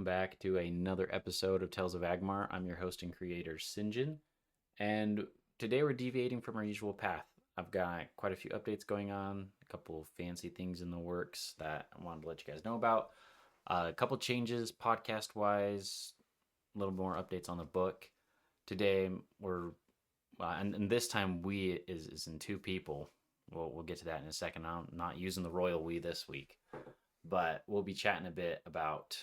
welcome back to another episode of Tales of Agmar. I'm your host and creator, Sinjin, and today we're deviating from our usual path. I've got quite a few updates going on, a couple of fancy things in the works that I wanted to let you guys know about, a couple changes podcast-wise, a little more updates on the book. Today and this time we is in two people. We'll get to that in a second. I'm not using the royal we this week, but we'll be chatting a bit about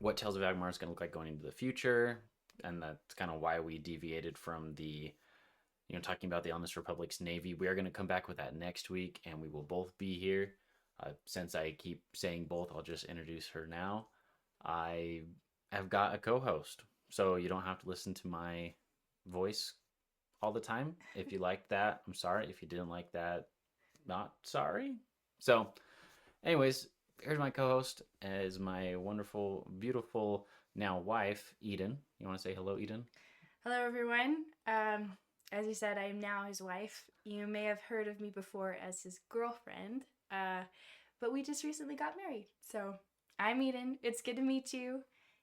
what Tales of Agmar is going to look like going into the future, and that's kind of why we deviated from talking about the Honest Republic's Navy. We are going to come back with that next week, and we will both be here. Since I keep saying both, I'll just introduce her now. I have got a co-host, so you don't have to listen to my voice all the time. If you liked that, I'm sorry. If you didn't like that, not sorry. So, anyways, here's my co-host, is my wonderful, beautiful now wife, Eden. You want to say hello, Eden? Hello, everyone. As you said, I am now his wife. You may have heard of me before as his girlfriend, but we just recently got married. So I'm Eden. It's good to meet you.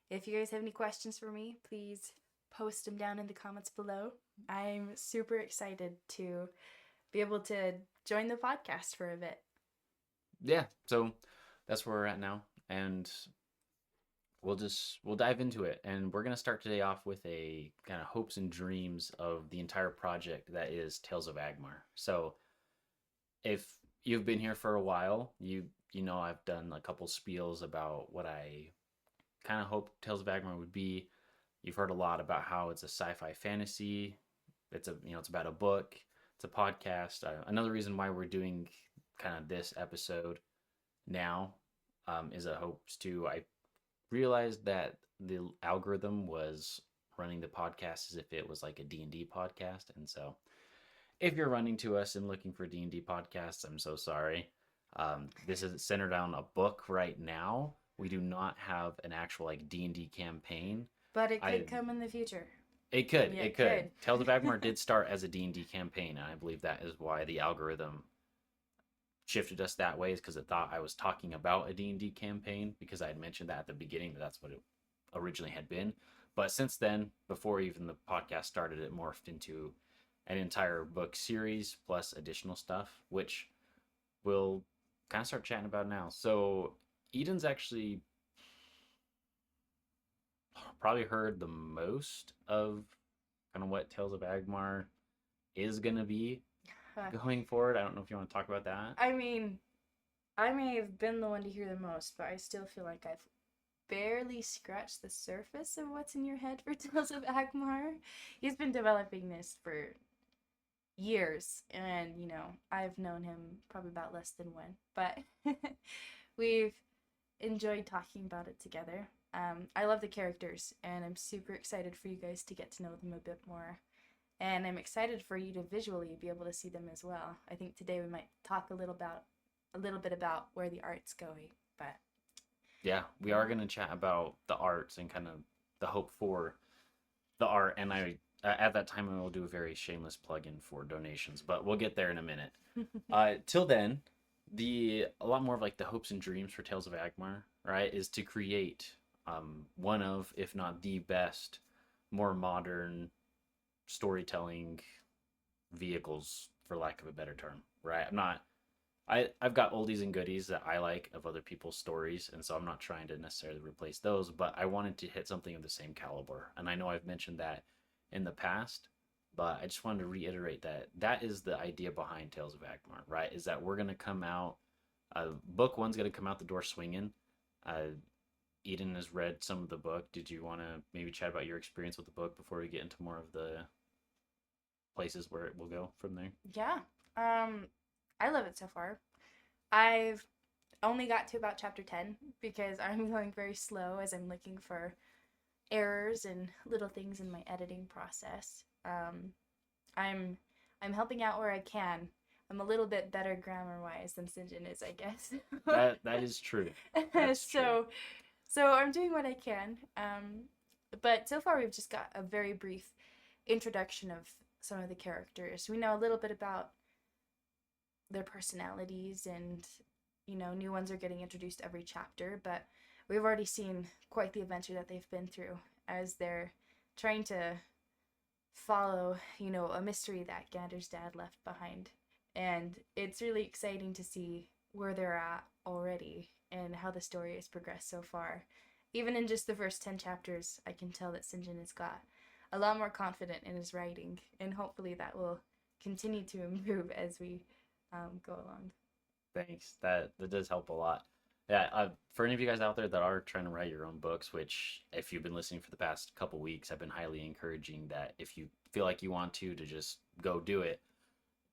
If you guys have any questions for me, please post them down in the comments below. I'm super excited to be able to join the podcast for a bit. Yeah, so that's where we're at now, and we'll dive into it. And we're gonna start today off with a kind of hopes and dreams of the entire project that is Tales of Agmar. So if you've been here for a while, you know I've done a couple spiels about what I kind of hope Tales of Agmar would be. You've heard a lot about how it's a sci-fi fantasy. It's about a book. It's a podcast. Another reason why we're doing kind of this episode now is a hopes to. I realized that the algorithm was running the podcast as if it was like a D&D podcast, and so if you're running to us and looking for D&D podcasts, I'm so sorry. This is centered on a book right now. We do not have an actual like D&D campaign. But it could come in the future. It could. Yeah, it could. Tales of Agmar did start as a D&D campaign, and I believe that is why the algorithm shifted us that way, is because it thought I was talking about a D&D campaign, because I had mentioned that at the beginning, that's what it originally had been. But since then, before even the podcast started, it morphed into an entire book series plus additional stuff, which we'll kind of start chatting about now. So Eden's actually probably heard the most of kind of what Tales of Agmar is going to be going forward. I don't know if you want to talk about that. I mean, I may have been the one to hear the most, but I still feel like I've barely scratched the surface of what's in your head for Tales of Agmar. He's been developing this for years, and I've known him probably about less than one, but we've enjoyed talking about it together. I love the characters, and I'm super excited for you guys to get to know them a bit more. And I'm excited for you to visually be able to see them as well. I think today we might talk a little bit about where the art's going. But yeah, we are going to chat about the arts and kind of the hope for the art. And I at that time I will do a very shameless plug-in for donations, but we'll get there in a minute. Till then, a lot more of like the hopes and dreams for Tales of Agmar, right, is to create one of, if not the best, more modern storytelling vehicles, for lack of a better term, right? I've got oldies and goodies that I like of other people's stories, and so I'm not trying to necessarily replace those, but I wanted to hit something of the same caliber. And I know I've mentioned that in the past, but I just wanted to reiterate that is the idea behind Tales of Agmar, right? Is that we're going to come out, book one's going to come out the door swinging. Eden has read some of the book. Did you want to maybe chat about your experience with the book before we get into more of the places where it will go from there? Yeah. I love it so far. I've only got to about chapter 10 because I'm going very slow as I'm looking for errors and little things in my editing process. I'm helping out where I can. I'm a little bit better grammar-wise than Sinjin is, I guess. that is true. That's true. So I'm doing what I can. But so far we've just got a very brief introduction of some of the characters. We know a little bit about their personalities, and new ones are getting introduced every chapter, but we've already seen quite the adventure that they've been through as they're trying to follow, a mystery that Gander's dad left behind. And it's really exciting to see where they're at already and how the story has progressed so far. Even in just the first 10 chapters, I can tell that Sinjin has got a lot more confident in his writing, and hopefully that will continue to improve as we go along. Thanks. That does help a lot. Yeah, for any of you guys out there that are trying to write your own books, which if you've been listening for the past couple weeks, I've been highly encouraging that if you feel like you want to just go do it.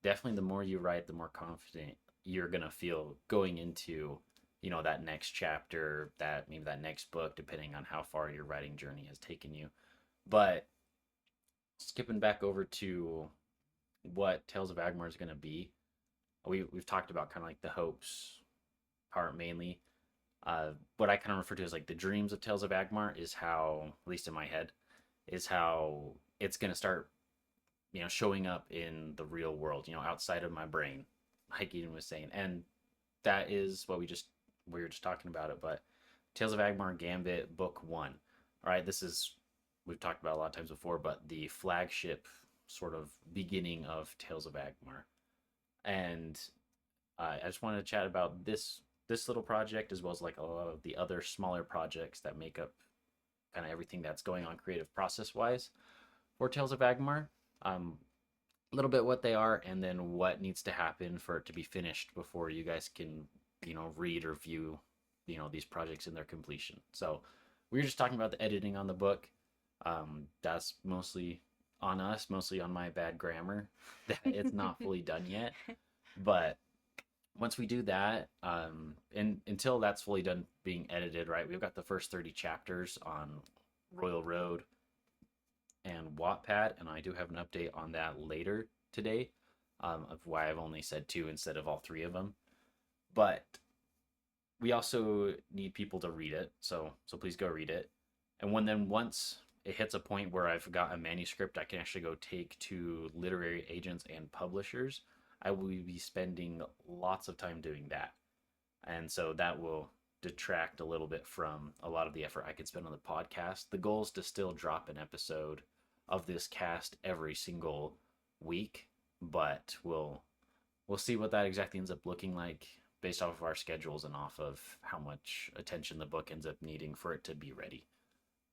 Definitely, the more you write, the more confident you're gonna feel going into, that next chapter, that maybe that next book, depending on how far your writing journey has taken you. But skipping back over to what Tales of Agmar is gonna be, we've talked about kind of like the hopes part mainly. What I kind of refer to as like the dreams of Tales of Agmar is how, at least in my head, is how it's gonna start, showing up in the real world, outside of my brain, like Eden was saying, and that is what we were just talking about it. But Tales of Agmar Gambit Book One. All right, this is we've talked about a lot of times before, but the flagship sort of beginning of Tales of Agmar, and I just wanted to chat about this little project as well as like a lot of the other smaller projects that make up kind of everything that's going on creative process wise for Tales of Agmar. A little bit what they are, and then what needs to happen for it to be finished before you guys can, read or view, these projects in their completion. So we were just talking about the editing on the book. That's mostly on us, mostly on my bad grammar, that it's not fully done yet. But once we do that, and until that's fully done being edited, right, we've got the first 30 chapters on Royal Road and Wattpad, and I do have an update on that later today, of why I've only said two instead of all three of them. But we also need people to read it, so please go read it. And once it hits a point where I've got a manuscript I can actually go take to literary agents and publishers, I will be spending lots of time doing that. And so that will detract a little bit from a lot of the effort I could spend on the podcast. The goal is to still drop an episode of this cast every single week, but we'll see what that exactly ends up looking like based off of our schedules and off of how much attention the book ends up needing for it to be ready.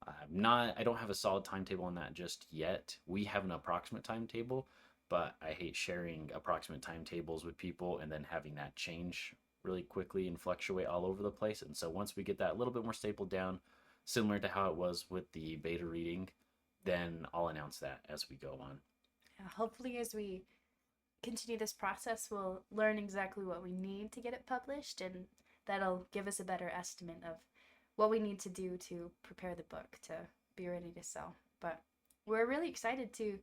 I don't have a solid timetable on that just yet. We have an approximate timetable, but I hate sharing approximate timetables with people and then having that change really quickly and fluctuate all over the place. And so once we get that a little bit more stapled down, similar to how it was with the beta reading, then I'll announce that as we go on. Yeah, hopefully, as we continue this process, we'll learn exactly what we need to get it published, and that'll give us a better estimate of what we need to do to prepare the book to be ready to sell. But we're really excited to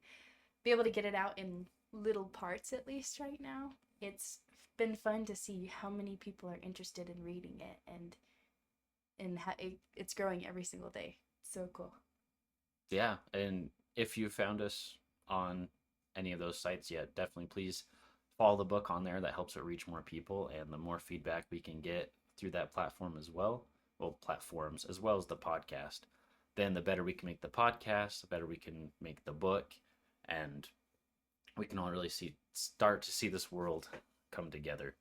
be able to get it out in little parts, at least right now. It's been fun to see how many people are interested in reading it, and how it's growing every single day. So cool. Yeah, and if you found us on any of those sites yet, definitely please follow the book on there. That helps it reach more people, and the more feedback we can get through that platform as well, platforms as well as the podcast, then the better we can make the podcast, the better we can make the book, and we can all really start to see this world come together.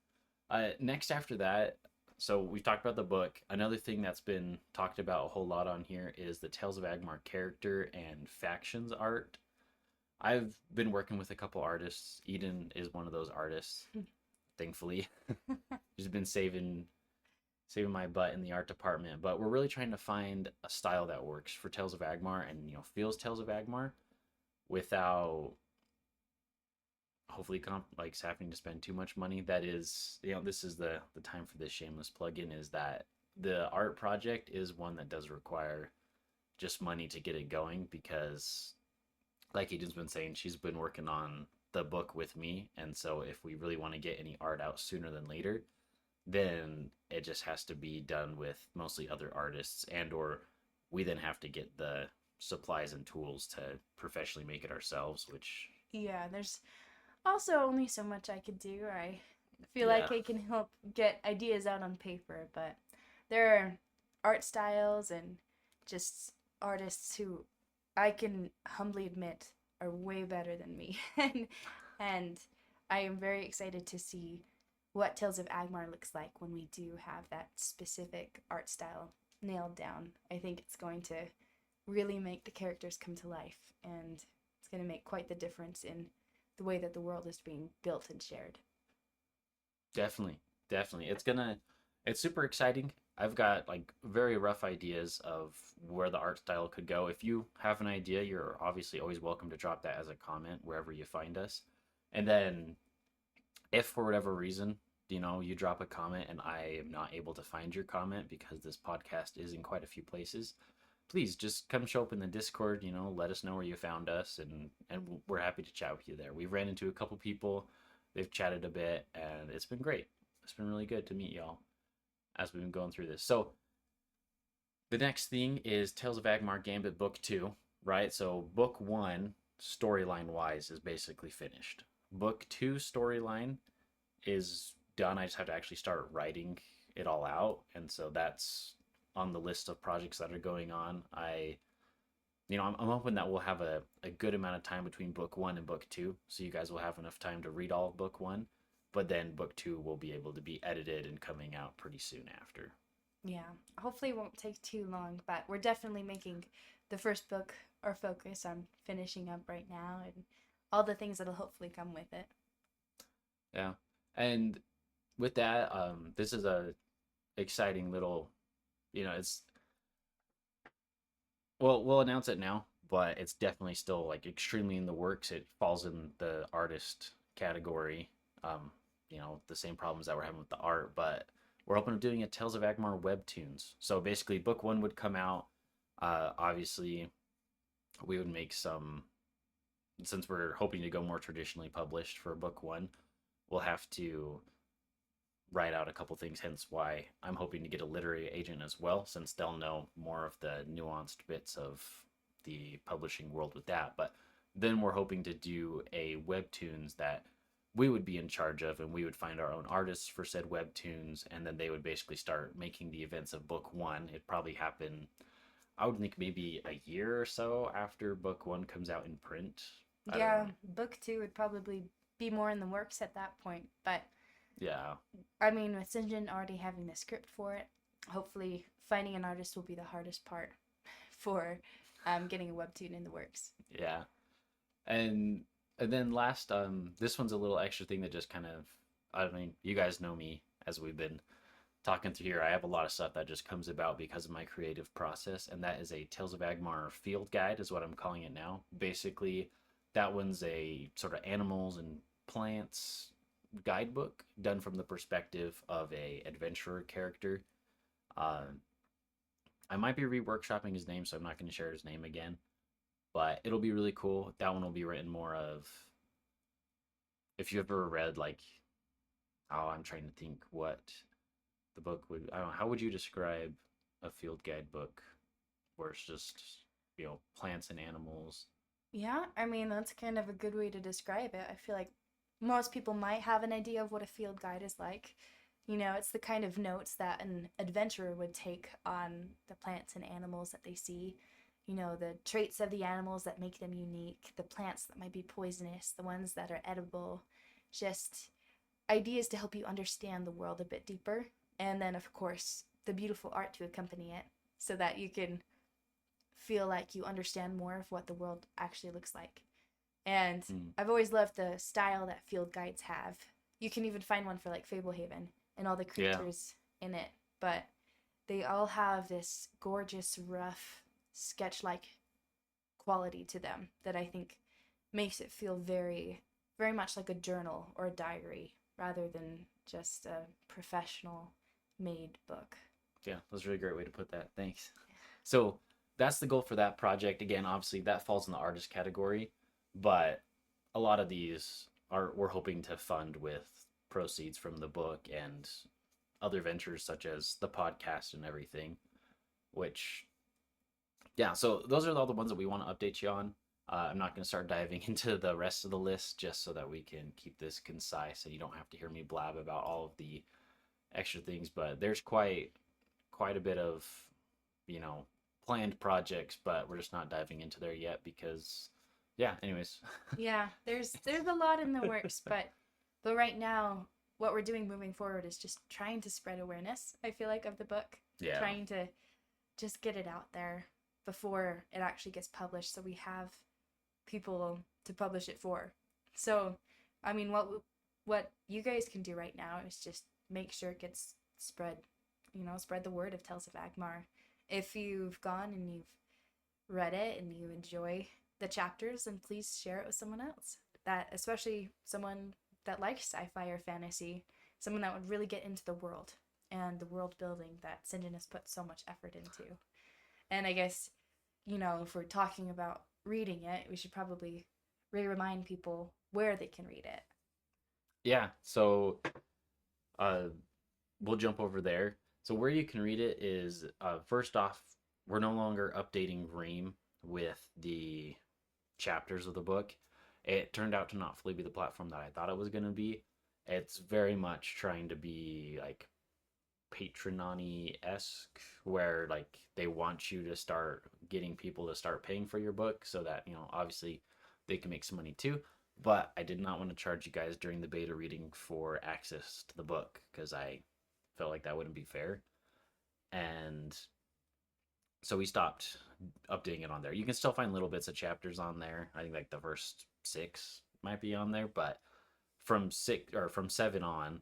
Next after that, so we've talked about the book. Another thing that's been talked about a whole lot on here is the Tales of Agmar character and factions art. I've been working with a couple artists. Eden is one of those artists, thankfully. She's been saving my butt in the art department, but we're really trying to find a style that works for Tales of Agmar and feels Tales of Agmar without hopefully having to spend too much money. That is, this is the time for this shameless plug-in, is that the art project is one that does require just money to get it going, because like Eden's been saying, she's been working on the book with me, and so if we really want to get any art out sooner than later, then it just has to be done with mostly other artists, and or we then have to get the supplies and tools to professionally make it ourselves, which Yeah, there's also only so much I could do. I feel like I can help get ideas out on paper, but there art styles and just artists who I can humbly admit are way better than me. And I am very excited to see what Tales of Agmar looks like when we do have that specific art style nailed down. I think it's going to really make the characters come to life, and it's going to make quite the difference in the way that the world is being built and shared. Definitely, definitely. It's super exciting. I've got like very rough ideas of where the art style could go. If you have an idea, you're obviously always welcome to drop that as a comment wherever you find us. And then if for whatever reason, you drop a comment and I am not able to find your comment because this podcast is in quite a few places, please just come show up in the Discord, let us know where you found us, and we're happy to chat with you there. We've ran into a couple people, they've chatted a bit, and it's been great. It's been really good to meet y'all as we've been going through this. So the next thing is Tales of Agmar Gambit Book 2, right? So Book 1, storyline wise, is basically finished. Book 2 storyline is done. I just have to actually start writing it all out. And so that's on the list of projects that are going on. I'm hoping that we'll have a good amount of time between book 1 and book 2. So you guys will have enough time to read all of book 1. But then book 2 will be able to be edited and coming out pretty soon after. Yeah, hopefully it won't take too long, but we're definitely making the first book our focus on finishing up right now and all the things that'll hopefully come with it. Yeah. And with that, this is a exciting little, it's well, we'll announce it now, but it's definitely still like extremely in the works. It falls in the artist category. The same problems that we're having with the art, but we're open to doing a Tales of Agmar webtoons. So basically, book 1 would come out. Obviously, we would make some, since we're hoping to go more traditionally published for book 1, we'll have to write out a couple things, hence why I'm hoping to get a literary agent as well, since they'll know more of the nuanced bits of the publishing world with that. But then we're hoping to do a webtoons that we would be in charge of, and we would find our own artists for said webtoons, and then they would basically start making the events of book 1. It'd probably happen, I would think, maybe a year or so after book 1 comes out in print. Yeah, book 2 would probably be more in the works at that point, but yeah, I mean, with Sinjin already having the script for it, hopefully finding an artist will be the hardest part for getting a webtoon in the works. Yeah. And then last, this one's a little extra thing that just kind of, I mean, you guys know me as we've been talking through here. I have a lot of stuff that just comes about because of my creative process, and that is a Tales of Agmar field guide, is what I'm calling it now. Basically, that one's a sort of animals and plants guidebook done from the perspective of a adventurer character. I might be reworkshopping his name, so I'm not going to share his name again, but it'll be really cool. That one will be written more of, if you ever read like, oh, I'm trying to think what the book would, I don't know, how would you describe a field guide book where it's just, plants and animals? Yeah, I mean, that's kind of a good way to describe it. I feel like most people might have an idea of what a field guide is like. It's the kind of notes that an adventurer would take on the plants and animals that they see. The traits of the animals that make them unique, the plants that might be poisonous, the ones that are edible, just ideas to help you understand the world a bit deeper. And then, of course, the beautiful art to accompany it so that you can feel like you understand more of what the world actually looks like. And I've always loved the style that field guides have. You can even find one for like Fablehaven and all the creatures in it, but they all have this gorgeous, rough, sketch-like quality to them that I think makes it feel very, very much like a journal or a diary rather than just a professional made book. Yeah, that's a really great way to put that. Thanks. So that's the goal for that project. Again, obviously that falls in the artist category, but a lot of these we're hoping to fund with proceeds from the book and other ventures such as the podcast and everything, which, yeah, so those are all the ones that we want to update you on. I'm not going to start diving into the rest of the list just so that we can keep this concise and you don't have to hear me blab about all of the extra things, but there's quite a bit of you know, planned projects, but we're just not diving into there yet because, yeah. Anyways. Yeah, there's a lot in the works, but right now what we're doing moving forward is just trying to spread awareness, I feel like, of the book, Yeah. trying to just get it out there before it actually gets published so we have people to publish it for. So, I mean, what you guys can do right now is just make sure it gets spread, spread the word of Tales of Agmar. If you've gone and you've read it and you enjoy the chapters, then please share it with someone else. That especially someone that likes sci-fi or fantasy, someone that would really get into the world and the world building that Sinjin has put so much effort into. And I guess, if we're talking about reading it, we should probably remind people where they can read it. Yeah. So uh, we'll jump over there. So where you can read it is first off, we're no longer updating Ream with the chapters of the book. It turned out to not fully be the platform that I thought it was going to be. It's very much trying to be like Patreon-esque, where like they want you to start getting people to start paying for your book so that, obviously they can make some money too. But I did not want to charge you guys during the beta reading for access to the book because I felt like that wouldn't be fair. And so we stopped updating it on there. You can still find little bits of chapters on there. I think like the first 6 might be on there, but from 6 or from 7 on,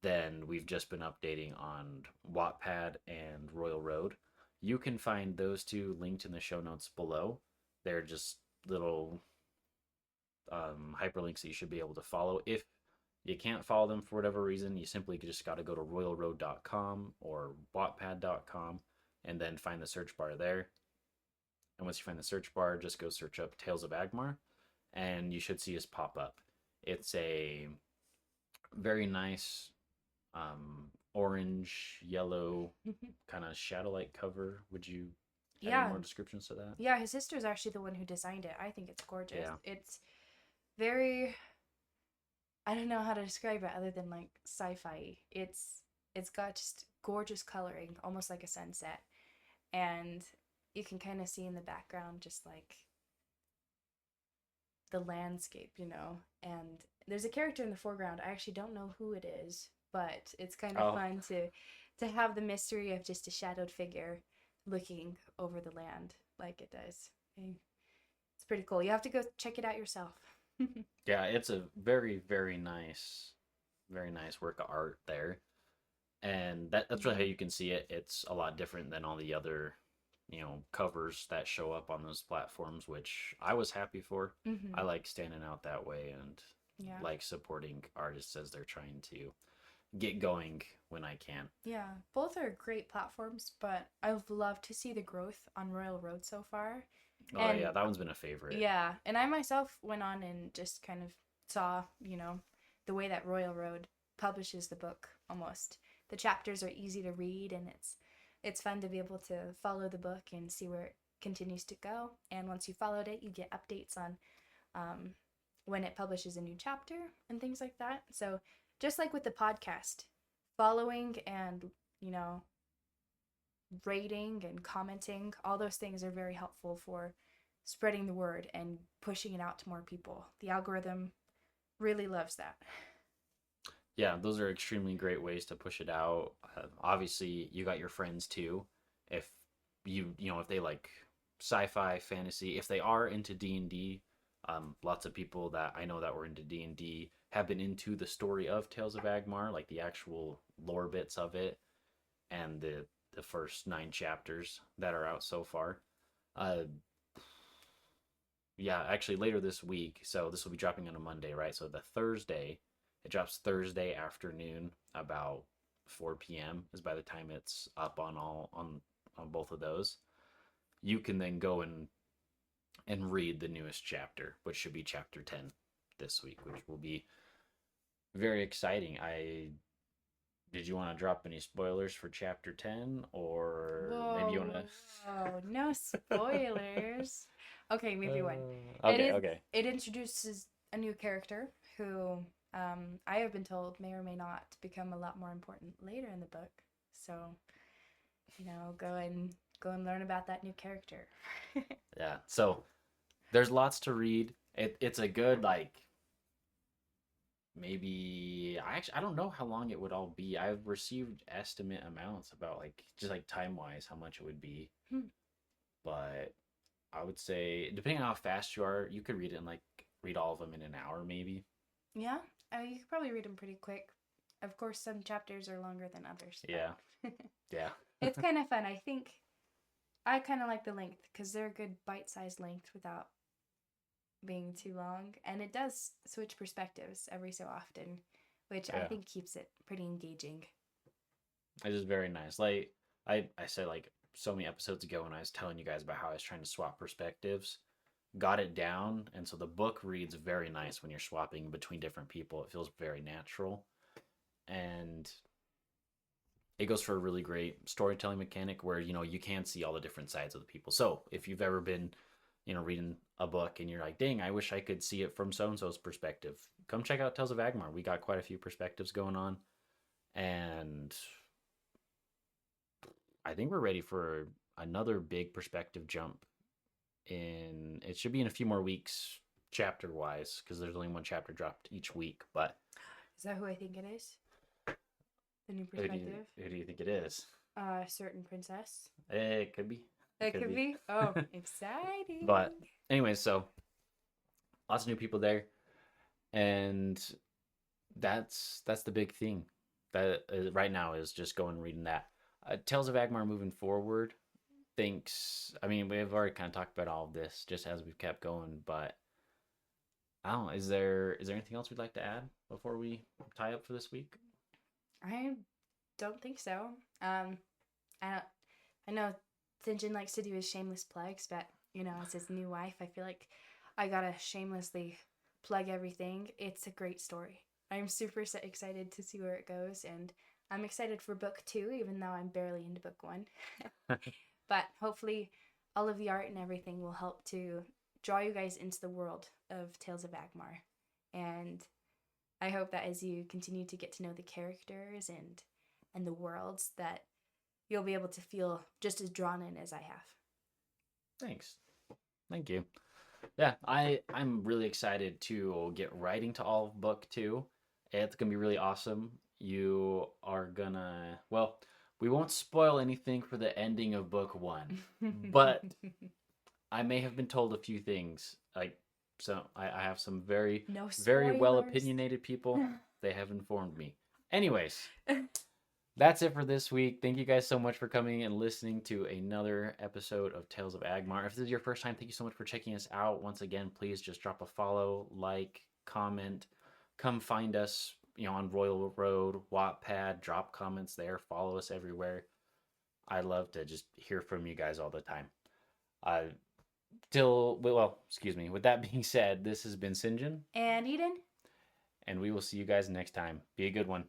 then we've just been updating on Wattpad and Royal Road. You can find those two linked in the show notes below. They're just little hyperlinks that you should be able to follow. If you can't follow them for whatever reason, you simply just got to go to royalroad.com or wattpad.com and then find the search bar there. And once you find the search bar, just go search up Tales of Agmar and you should see us pop up. It's a very nice orange, yellow, kind of shadow-like cover. Would you add any more descriptions to that? Yeah, his sister's actually the one who designed it. I think it's gorgeous. Yeah. It's very, I don't know how to describe it other than like sci-fi. It's got just gorgeous coloring, almost like a sunset. And you can kind of see in the background just like the landscape, and there's a character in the foreground. I actually don't know who it is, but it's kind of fun to have the mystery of just a shadowed figure looking over the land like it does. It's pretty cool. You have to go check it out yourself. Yeah, it's a very, very nice work of art there. And that's really how you can see it. It's a lot different than all the other, covers that show up on those platforms, which I was happy for. I like standing out that way and like supporting artists as they're trying to get going when I can. Yeah, both are great platforms, but I've loved to see the growth on Royal Road so far. Oh yeah, that one's been a favorite. Yeah, and I myself went on and just kind of saw, the way that Royal Road publishes the book almost. The chapters are easy to read and it's fun to be able to follow the book and see where it continues to go. And once you followed it, you get updates on when it publishes a new chapter and things like that. So just like with the podcast, following and, rating and commenting, all those things are very helpful for spreading the word and pushing it out to more people. The algorithm really loves that. Yeah, those are extremely great ways to push it out. Obviously, you got your friends too. If if they like sci-fi, fantasy, if they are into D&D, lots of people that I know that were into D&D have been into the story of Tales of Agmar, like the actual lore bits of it, and the first 9 chapters that are out so far. Yeah, actually later this week. So this will be dropping on a Monday, right? So the Thursday. It drops Thursday afternoon about 4 p.m. is by the time it's up on both of those. You can then go and read the newest chapter, which should be chapter 10 this week, which will be very exciting. Did you want to drop any spoilers for chapter 10 or maybe you want to Oh, no spoilers. Okay, maybe one. Okay. It introduces a new character who I have been told may or may not become a lot more important later in the book. So, go go and learn about that new character. Yeah. So there's lots to read. It's a good like maybe I don't know how long it would all be. I've received estimate amounts about like just like time wise how much it would be, Hmm. but I would say depending on how fast you are, you could read it in like read all of them in an hour maybe. Yeah, you could probably read them pretty quick. Of course, some chapters are longer than others. Yeah. But Yeah. it's kind of fun. I think I kind of like the length because they're a good bite-sized length without being too long, and it does switch perspectives every so often, which I Yeah. think keeps it pretty engaging. It's just very nice. Like I said like so many episodes ago when I was telling you guys about how I was trying to swap perspectives, got it down, and so the book reads very nice when you're swapping between different people. It feels very natural, and it goes for a really great storytelling mechanic where you can see all the different sides of the people. So if you've ever been reading a book and you're like, dang, I wish I could see it from so and so's perspective, come check out Tales of Agmar. We got quite a few perspectives going on, and I think we're ready for another big perspective jump. It should be in a few more weeks, chapter wise, because there's only one chapter dropped each week. But Is that who I think it is? The new who do perspective? you think it is? A certain princess. It could be. It could be. Oh, exciting. But anyway, so lots of new people there, and that's the big thing that right now is just going and reading that. Tales of Agmar moving forward. Thinks. I mean, we've already kind of talked about all of this just as we've kept going, but I don't know. Is there anything else we'd like to add before we tie up for this week? I don't think so. I know Sinjin likes to do his shameless plugs, but as his new wife, I feel like I gotta shamelessly plug everything. It's a great story. I'm super excited to see where it goes, and I'm excited for book 2, even though I'm barely into book 1. But hopefully, all of the art and everything will help to draw you guys into the world of Tales of Agmar. And I hope that as you continue to get to know the characters and the worlds, that you'll be able to feel just as drawn in as I have. Thanks. Thank you. Yeah, I'm really excited to get writing to all of book 2. It's gonna be really awesome. You are gonna we won't spoil anything for the ending of book 1, but I may have been told a few things. Like, so I have some very No very well spoilers. opinionated people. They have informed me. Anyways, that's it for this week. Thank you guys so much for coming and listening to another episode of Tales of Agmar. If this is your first time, thank you so much for checking us out. Once again, please just drop a follow, like, comment, come find us, on Royal Road, Wattpad, drop comments there, follow us everywhere. I love to just hear from you guys all the time. Excuse me. With that being said, this has been Sinjin, And Eden? and we will see you guys next time. Be a good one.